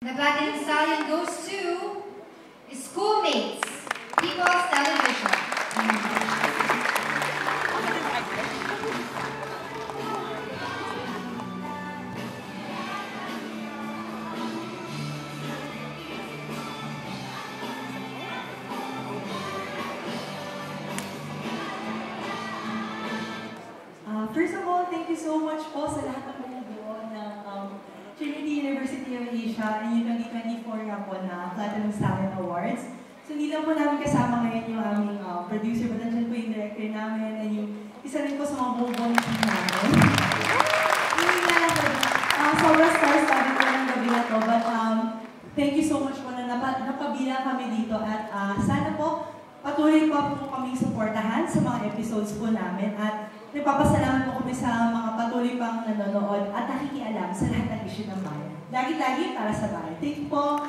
The Platinum Stallion goes to Schoolmates, People's Television. First of all, thank you so much po sa lahat ng bumubuo ng Trinity University of Asia and yung 2024 nga po na Platinum Stallion Awards. So hindi lang po namin kasama ngayon yung aming producer, but nandiyan po yung director namin and yung isa rin po sa mga bumubuo ng team namin. Hindi nga lang po, sobrang star-studded po ng gabi na to, but thank you so much po na napabilang kami dito at sana po patuloy pa po kaming suportahan sa mga episodes po namin at nagpapasalamat po kami sa mga patuloy pang nanonood at nakikialam sa lahat ng issue ng bayan. Lagi-lagi para sa bayan. Thank you po!